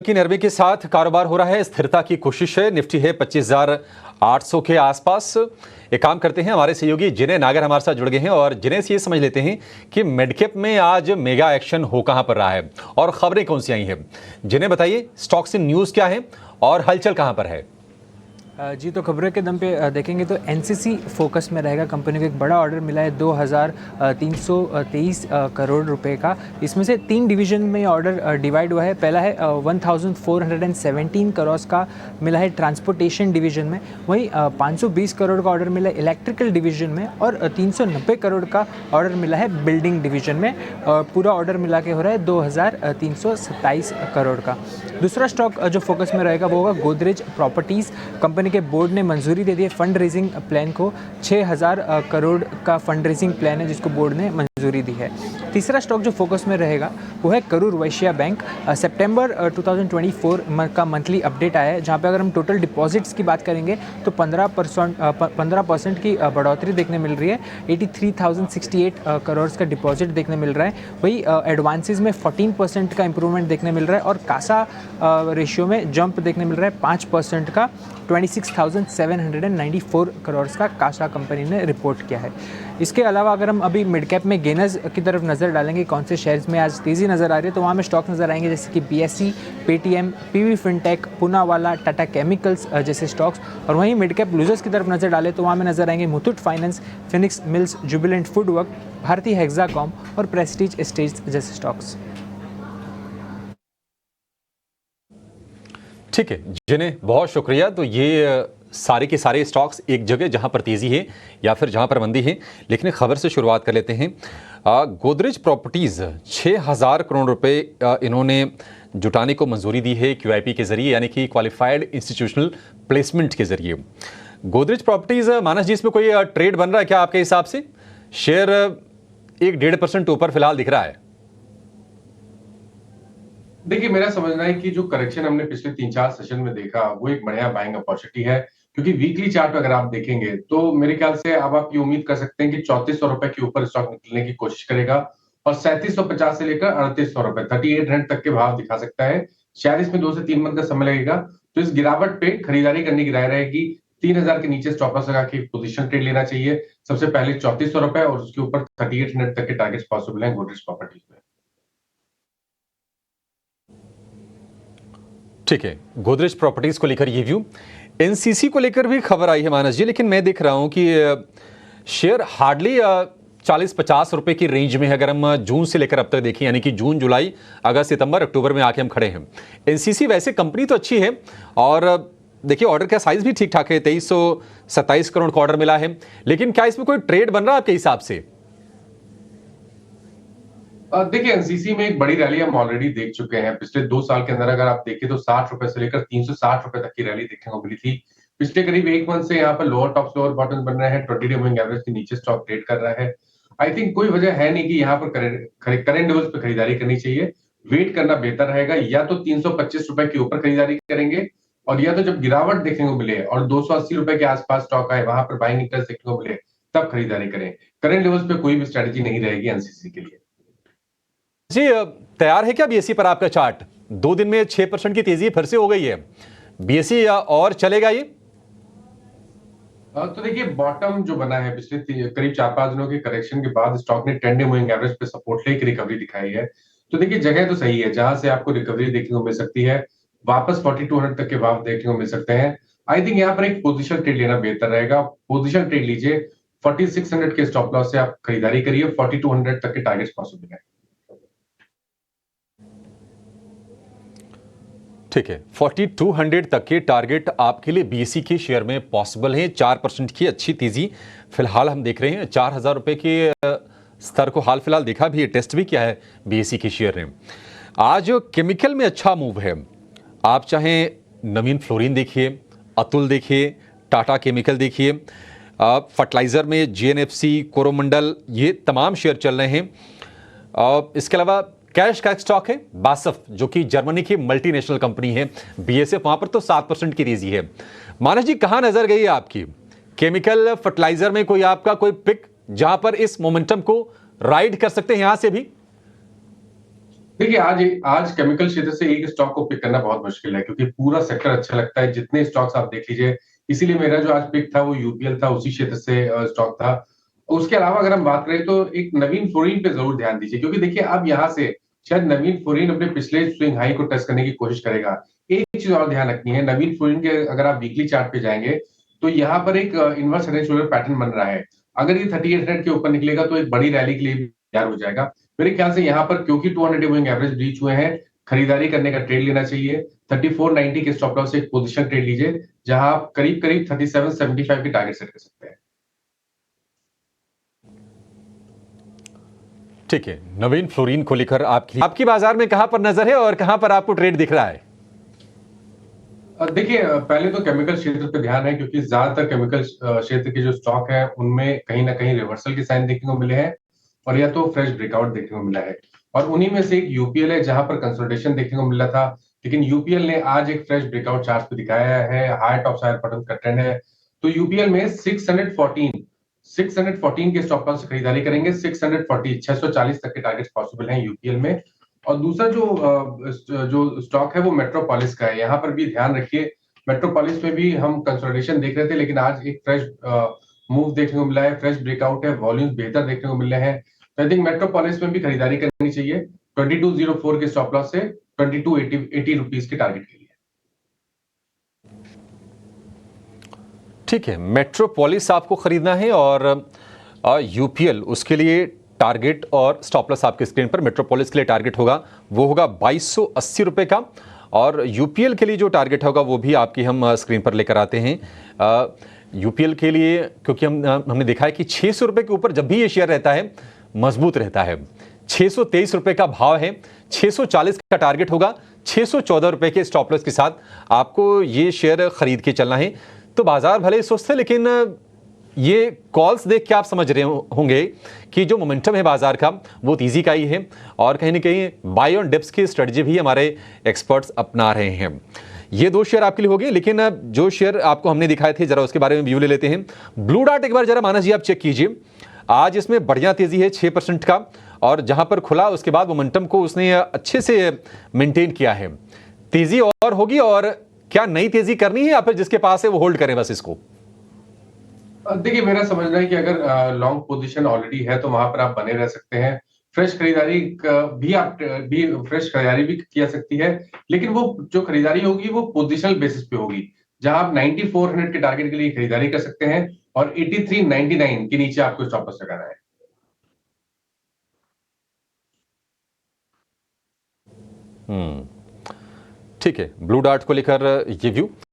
की नरमी के साथ कारोबार हो रहा है। स्थिरता की कोशिश है। निफ्टी है 25,800 के आसपास। एक काम करते हैं, हमारे सहयोगी जिने नागर हमारे साथ जुड़ गए हैं और जिने से ये समझ लेते हैं कि मिडकैप में आज मेगा एक्शन हो कहां पर रहा है और खबरें कौन सी आई हैं। जिने बताइए, स्टॉक्स इन न्यूज क्या है और हलचल कहां पर है। जी, तो खबरों के दम पे देखेंगे तो एनसीसी फोकस में रहेगा। कंपनी को एक बड़ा ऑर्डर मिला है 2,323 करोड़ रुपए का। इसमें से 3 डिवीजन में ऑर्डर डिवाइड हुआ है। पहला है 1,417 करोड़ का मिला है ट्रांसपोर्टेशन डिवीजन में। वहीं 520 करोड़ का ऑर्डर मिला है इलेक्ट्रिकल डिवीजन में और 390 करोड़ का ऑर्डर मिला है बिल्डिंग डिवीजन में। पूरा ऑर्डर मिला के हो रहा है 2,327 करोड़ का। दूसरा स्टॉक जो फोकस में रहेगा वो होगा गोदरेज प्रॉपर्टीज़। कंपनी के बोर्ड ने मंजूरी दे दी है फंड रेजिंग प्लान को। 6,000 करोड़ का फंड रेजिंग प्लान है जिसको बोर्ड ने मंजूरी दी है। तीसरा स्टॉक जो फोकस में रहेगा वो है करूर वैश्य बैंक। सितंबर 2024 का मंथली अपडेट आया है, जहां पे अगर हम टोटल डिपॉजिट्स की बात करेंगे तो 15% की बढ़ोतरी देखने मिल रही है। 83,068 करोड़ का डिपॉजिट देखने मिल रहा है। वही एडवांसेस में 14% का इंप्रूवमेंट देखने मिल रहा है और कासा रेशियो में जंप देखने मिल रहा है 5% का। 26,794 करोड़ का कासा कंपनी ने रिपोर्ट किया है। इसके अलावा अगर हम अभी मिड कैप में गेनर्स की तरफ नज़र डालेंगे, कौन से शेयर्स में आज तेज़ी नज़र आ रही है, तो वहाँ में स्टॉक नज़र आएंगे जैसे कि BSE, Paytm, PV fintech, Poonawalla, Tata chemicals जैसे स्टॉक्स। और वहीं मिड कैप लूजर्स की तरफ नज़र डालें तो वहाँ में नज़र आएंगे Muthoot Finance, Phoenix Mills, Jubilant Foodwork, Bharatiya Hexacom और प्रेस्टीज एस्टेट्स जैसे स्टॉक्स। ठीक है जिन्हें बहुत शुक्रिया। तो ये सारे के सारे स्टॉक्स एक जगह जहां पर तेजी है या फिर जहां पर मंदी है। लेकिन खबर से शुरुआत कर लेते हैं। गोदरेज प्रॉपर्टीज 6,000 करोड़ रुपए इन्होंने जुटाने को मंजूरी दी है क्यूआईपी के जरिए, यानी कि क्वालिफाइड इंस्टीट्यूशनल प्लेसमेंट के जरिए। गोदरेज प्रॉपर्टीज, मानस जी, इसमें कोई ट्रेड बन रहा है क्या आपके हिसाब से? शेयर 1-1.5% ऊपर फिलहाल दिख रहा है। देखिए, मेरा समझना है कि जो करेक्शन हमने पिछले 3-4 सेशन में देखा वो एक बढ़िया बाइंग अपॉर्चुनिटी है, क्योंकि वीकली चार्ट अगर आप देखेंगे तो मेरे ख्याल से अब आप ये उम्मीद कर सकते हैं कि 3400 रुपए के ऊपर स्टॉक निकलने की कोशिश करेगा और 3750 से लेकर 3800 रुपए 3800 तक के भाव दिखा सकता है। शायद इसमें 2 से 3 मंथ का समय लगेगा। तो इस गिरावट पे खरीदारी करने की राय रहेगी। 3000 के नीचे स्टॉप लॉस लगा के पोजीशन ट्रेड लेना चाहिए। सबसे पहले 3400 रुपए और उसके ऊपर 3800 तक के टारगेट्स पॉसिबल हैं गोदरेज प्रॉपर्टीज में। ठीक है, गोदरेज प्रॉपर्टीज को लेकर ये व्यू। एनसीसी को लेकर भी खबर आई है मानस जी, लेकिन मैं देख रहा हूं कि शेयर हार्डली 40-50 रुपए की रेंज में है। अगर हम जून से लेकर अब तक देखें, यानी कि जून, जुलाई, अगस्त, सितंबर, अक्टूबर में आके हम खड़े हैं। एनसीसी वैसे कंपनी तो अच्छी है और देखिए ऑर्डर का साइज भी ठीक ठाक है। 2327 करोड़ का ऑर्डर मिला है। लेकिन क्या इसमें कोई ट्रेड बन रहा है आपके हिसाब से? देखिए, एनसीसी में एक बड़ी रैली हम ऑलरेडी देख चुके हैं। पिछले 2 साल के अंदर अगर आप देखें तो 60 रुपए से लेकर 360 रुपए तक की रैली देखने को मिली थी। पिछले करीब 1 मंथ से यहाँ पर लोअर टॉप्स लोअर बॉटम्स बन रहे हैं। 20 डे मूविंग एवरेज के नीचे स्टॉक ट्रेड कर रहा है। आई थिंक कोई वजह है नहीं कि यहाँ पर करंट लेवल्स पे खरीदारी करनी चाहिए। वेट करना बेहतर रहेगा। या तो 325 रुपए के ऊपर खरीदारी करेंगे और या तो जब गिरावट देखने को मिले और 280 रुपए के आसपास स्टॉक आए, वहां पर बाइंग इंटरेस्ट देखने को मिले, तब खरीदारी करें। करंट लेवल्स पे कोई भी स्ट्रेटेजी नहीं रहेगी एनसीसी के लिए। जी, तैयार है क्या बीएसई पर आपका चार्ट? 2 दिन में 6% की तेजी फिर से हो गई है। बीएसई और चलेगा ये? तो देखिए, बॉटम जो बना है पिछले करीब 4-5 दिनों के करेक्शन के बाद स्टॉक ने 10 डे मूविंग एवरेज पे सपोर्ट लेकर रिकवरी दिखाई है। तो देखिए, जगह तो सही है जहां से आपको रिकवरी देखने को मिल सकती है। वापस 4200 तक के भाव देखने को मिल सकते हैं। आई थिंक यहाँ पर एक पोजीशन ट्रेड लेना बेहतर रहेगा। पोजीशन ट्रेड लीजिए। 4600 के स्टॉप लॉस से आप खरीदारी करिए। 4200 तक के टारगेट्स पॉसिबल है। ठीक है, 4200 तक के टारगेट आपके लिए बीएसई के शेयर में पॉसिबल है। 4% की अच्छी तेजी फिलहाल हम देख रहे हैं। 4000 रुपए के स्तर को हाल फिलहाल देखा भी है, टेस्ट भी किया है बीएसई के शेयर ने। आज केमिकल में अच्छा मूव है। आप चाहे नवीन फ्लोरीन देखिए, अतुल देखिए, टाटा केमिकल देखिए, फर्टिलाइजर में जीएनएफसी, कोरोमंडल, ये तमाम शेयर चल रहे हैं। इसके अलावा कैश का स्टॉक है बासफ, जो कि जर्मनी की मल्टीनेशनल कंपनी है। बीएसएफ, वहां पर तो 7% की तेजी है। मानस जी, कहां नजर गई है आपकी? केमिकल, फर्टिलाइजर में कोई आपका कोई पिक जहां पर इस मोमेंटम को राइड कर सकते हैं यहां से भी? देखिए आज आज केमिकल क्षेत्र से एक स्टॉक को पिक करना बहुत मुश्किल है क्योंकि पूरा सेक्टर अच्छा लगता है। जितने स्टॉक्स आप देख लीजिए, इसीलिए मेरा जो आज पिक था वो यूपीएल था, उसी क्षेत्र से स्टॉक था। उसके अलावा अगर हम बात करें तो एक नवीन फ्लोरिन पे जरूर ध्यान दीजिए क्योंकि देखिए अब यहाँ से शायद नवीन फ्लोरिन अपने पिछले स्विंग हाई को टेस्ट करने की कोशिश करेगा। एक चीज और ध्यान रखनी है, नवीन फ्लोरिन के अगर आप वीकली चार्ट पे जाएंगे तो यहाँ पर एक inverse head and shoulder pattern बन रहा है। अगर ये 3800 के ऊपर निकलेगा तो एक बड़ी रैली के लिए भी तैयार हो जाएगा। मेरे ख्याल से यहाँ पर क्योंकि 200 मूविंग एवरेज रीच हुए हैं, खरीदारी करने का ट्रेड लेना चाहिए। 3490 के स्टॉप लॉस से एक पोजीशन ट्रेड लीजिए, जहां आप करीब करीब 3775 की टारगेट सेट कर सकते हैं। ठीक है, नवीन फ्लोरिन को लेकर आपकी बाजार में कहां पर नजर है और कहां पर आपको ट्रेड दिख रहा है? देखिए पहले तो केमिकल क्षेत्र पे ध्यान है क्योंकि ज्यादातर केमिकल क्षेत्र के जो स्टॉक है उनमें कहीं ना कहीं रिवर्सल के साइन देखने को मिले हैं और या तो फ्रेश ब्रेकआउट देखने को मिला है। और उन्हीं में से एक यूपीएल है जहां पर कंसोलिडेशन देखने को मिला था, लेकिन यूपीएल ने आज एक फ्रेश ब्रेकआउट चार्ट पे दिखाया है, हायर टॉप हायर बॉटम का ट्रेंड है। तो यूपीएल में 614 के स्टॉप लॉस से खरीदारी करेंगे। 640 तक के टारगेट्स पॉसिबल हैं यूपीएल में। और दूसरा जो स्टॉक है वो मेट्रोपोलिस का है। यहाँ पर भी ध्यान रखिए, मेट्रोपोलिस में भी हम कंसोलिडेशन देख रहे थे, लेकिन आज एक फ्रेश मूव देखने को मिला है, फ्रेश ब्रेकआउट है, वॉल्यूम बेहतर देखने को मिल रहे हैं। तो आई थिंक मेट्रोपोलिस में भी खरीदारी करनी चाहिए 2204 के स्टॉप लॉस से 2280 रुपीज के टारगेट के लिए। ठीक है, मेट्रोपोलिस आपको खरीदना है और यूपीएल उसके लिए टारगेट और स्टॉप लॉस आपके स्क्रीन पर। मेट्रोपोलिस के लिए टारगेट होगा वो होगा 2280 रुपए का और यूपीएल के लिए जो टारगेट होगा वो भी आपकी हम स्क्रीन पर लेकर आते हैं। यूपीएल के लिए क्योंकि हमने देखा है कि 600 रुपए के ऊपर जब भी ये शेयर रहता है मजबूत रहता है। 623 रुपए का भाव है, 640 का टारगेट होगा, 614 रुपए के स्टॉप लॉस के साथ आपको ये शेयर खरीद के चलना है। तो बाजार भले सुस्त है लेकिन ये कॉल्स देख के आप समझ रहे होंगे कि जो मोमेंटम है बाजार का वो तेजी का ही है और कहीं ना कहीं बाय ऑन डिप्स की स्ट्रेटजी भी हमारे एक्सपर्ट्स अपना रहे हैं। ये दो शेयर आपके लिए हो गए, लेकिन जो शेयर आपको हमने दिखाए थे जरा उसके बारे में व्यू ले लेते हैं। ब्लू डार्ट एक बार जरा मानस जी आप चेक कीजिए, आज इसमें बढ़िया तेजी है 6% का और जहां पर खुला उसके बाद मोमेंटम को उसने अच्छे से मेंटेन किया है। तेजी और होगी और क्या नई तेजी करनी है या फिर जिसके पास है वो होल्ड करें बस इसको? देखिए मेरा समझना है कि अगर लॉन्ग पोजीशन ऑलरेडी है तो वहां पर आप बने रह सकते हैं। फ्रेश खरीदारी भी फ्रेश खरीदारी भी किया सकती है, लेकिन वो जो खरीदारी होगी वो पोजिशनल बेसिस पे होगी, जहां आप 9400 के टारगेट के लिए खरीदारी कर सकते हैं और 8399 के नीचे आपको स्टॉप लॉस लगाना है। ठीक है, ब्लू डार्ट को लेकर ये व्यू।